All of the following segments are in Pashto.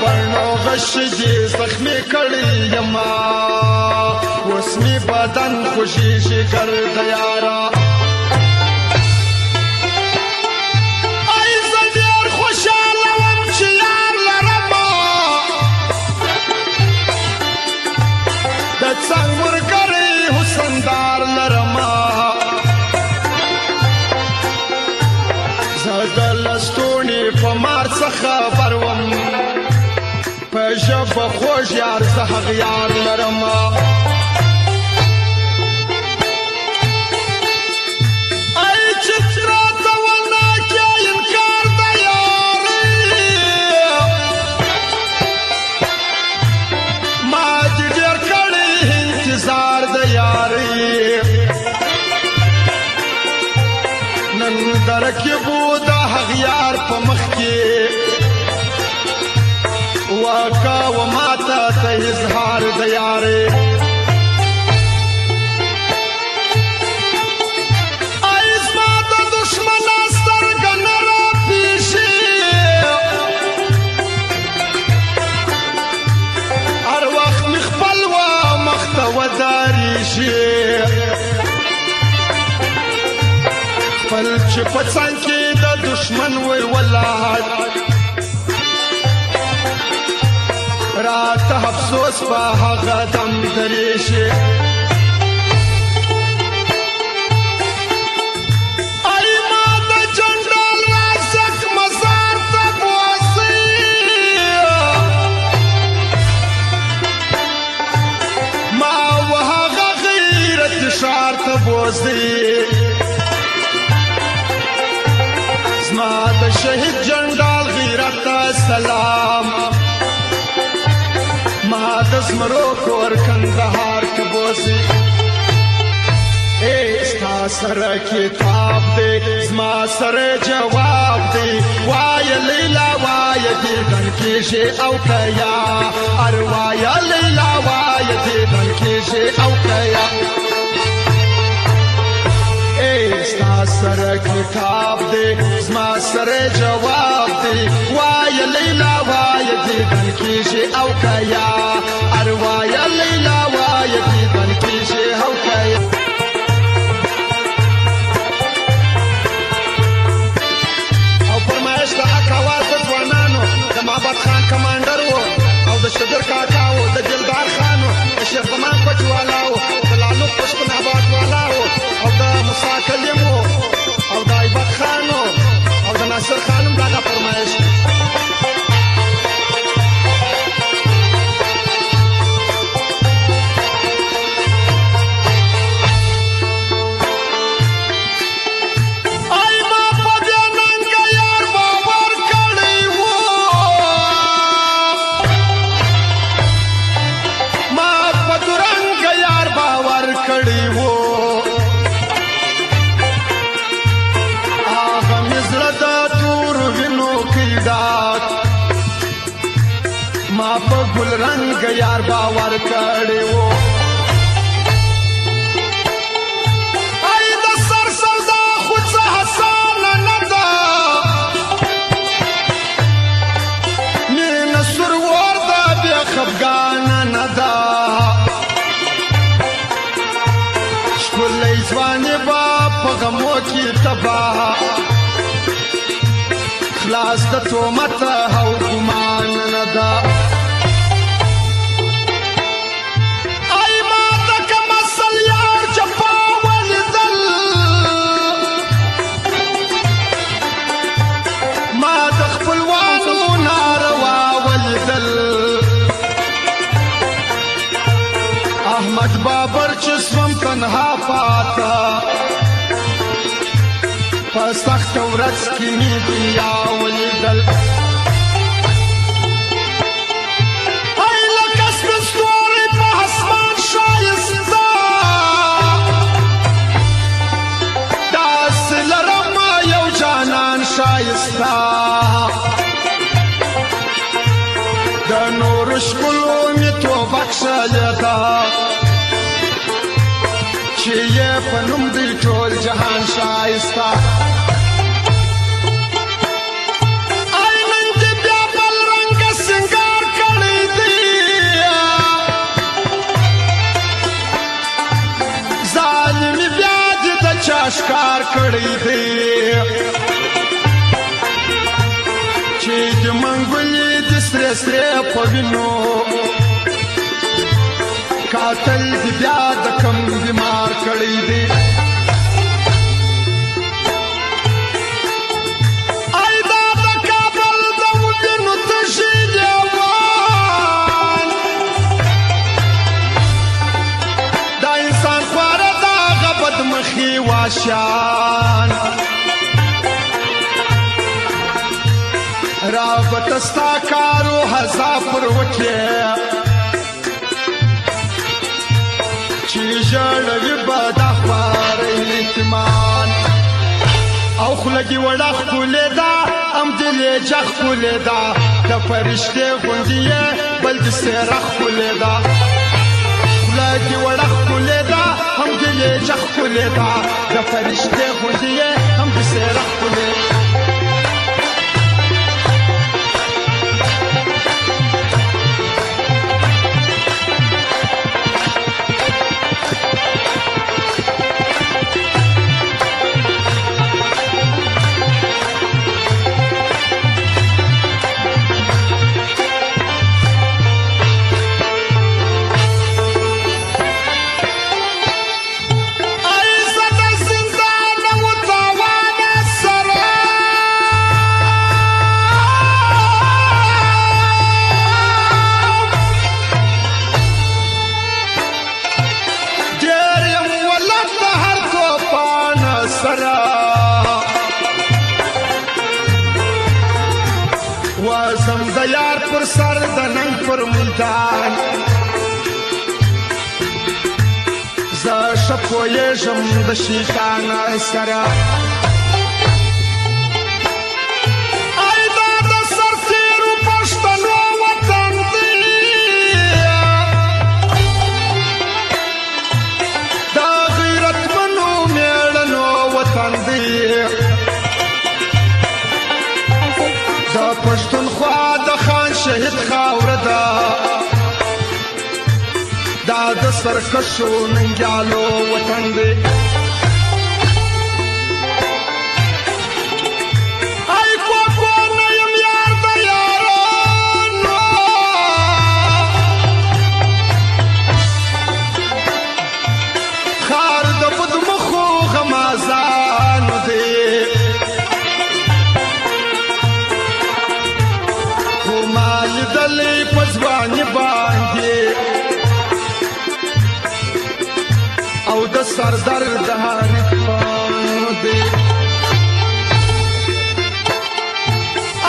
ورنو غش دي زخمي کړی یما اوس می بدن خوشي شکر د یارا ای زه ډېر خوشاله وم چې یار لرمه د څنګ ملګری حسندار لرمه زه د لستوڼي په مار څخه خبر وم په ژبه خوږ یار زه هغه یار لرمه ای چې راته ونه کې انکار د یارۍ ما دې ډېر کړی انتظار د یارۍ نن درکبو د هغه یار په مخ کې وکا و ماتا ته اظهار د یارې ای زما د دشمنه سترګه نه راپېښې هر وخت مې خپل وه مخ ته ودارېږي خپل چې په څنګ کې د دشمن وی ولاړ راته افسوس په هغه دم درېږي ای ما د جنډال رازق مزار ته بوځئ ما و هغه غیرت ښار ته بوځئ زما د شهید جنډال غیرت ته سلام ما د زمرو کور کندهار ته بوځي ای ستا سره کتاب دی زما سره جواب دی وایه لیلا وایه دیدن کېږي او که یا اروايه لیلا وایه دیدن کېږي او که یا ای ستا سره کتاب دی زما سره جواب دی وایه لیلا وایه دیدن کېږي او که یا اروايه لیلا وایه دیدن کېږي او که یا او فرمایش د حق اواز د ځوانانو د محمد خان کمانډر و او د شدر کاکا و د دلدار خان و د شیخ زمان پچ والا و د لالو پشکن آباد والا و او د موسی کلیم و او د ایبک خان و او د ناصر خانم دغه فرمایش ما په ګل رنګ یار باور کړی و ای د سر سودا خو څه حسانه نه ده مینه سرور ده بیا خفګانه نه ده ښکلی ځوانې به په غمو کې تباه خلاص د تهمت او ګمان نه ده ای ما ته کوم اصل یار جفا ولیدل ما د خپلوانو ناروا ولیدل احمد بابر چې سوم تنها پاته په سخته ورځ کې مې دنیا ولیدل ای لکه سپین ستوری په اسمان ښایسته داسې لرمه یو جانان ښایسته د نورو ښکلو مې توبه کښلې ده چې یې په نوم دی ټول جهان ښایسته ای نن دې بیا بل رنګه سینګار کړی دی چې د منګولې د سرې سرې په وینو قاتل دې بیا د کم بیمار کړی دی شان رابط استا کارو هزا پر وکې چې ژړوي به دا خوار یتیمان او خوله دې وړه ښکلې ده ام دې لېجه ښکلې ده د فرشتې غوندې یې بل د څېره ښکلې ده خوله دې وړه ښکلې ده هم دې لېجه ښکلې ده د فرشتې غوندې یې هم د څېره ښکلې وزم د یار پر سر د ننګ پر میدان زه ښه پوهېږم د شیطان سره ای دا د سرتېرو پښتنو وطن دی د غیرتمنو مېړنو وطن دی پښتونخوا د خان شهید خاوره ده دا د سرکشو ننګیالو وطن دی ای کوکو نه یم یار د یارانو خار د بدمخو غمازانو دی لیدلې په ځواني باندې او د سردار د حریف دی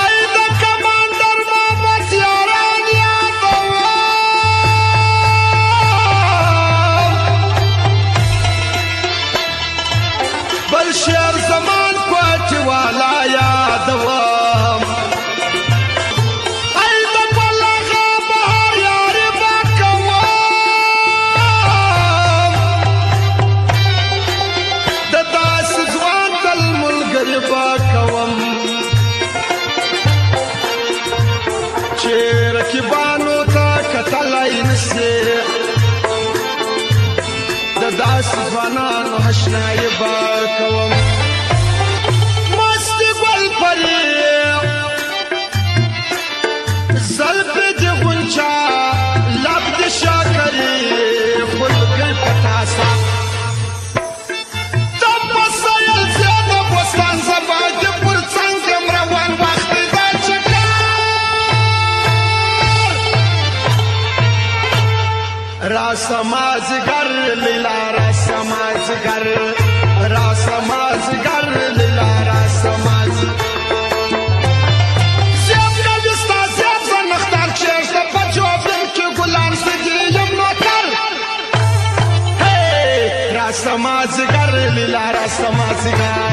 ای د کمانډر محمد یاران یادوم بل شعر زمان پاتې والا یادوم رقیبانو ته کتلای نسي د داسې ځوانانو اشنایي به کوم مستې ګل پرې زلفې دې غونچه لب دې شاکرې خلګۍ په تاسه د بسایل زیاده بوستان زبا دې پر څنګ یم روان وخت دی دا چکر راسمازگر لیلا راسمازگر راسمازگر لیلا راسماز زیب نوستا زیب زنختار چشت پچوبن که گلان سگیم نوکر راسمازگر لیلا راسمازگر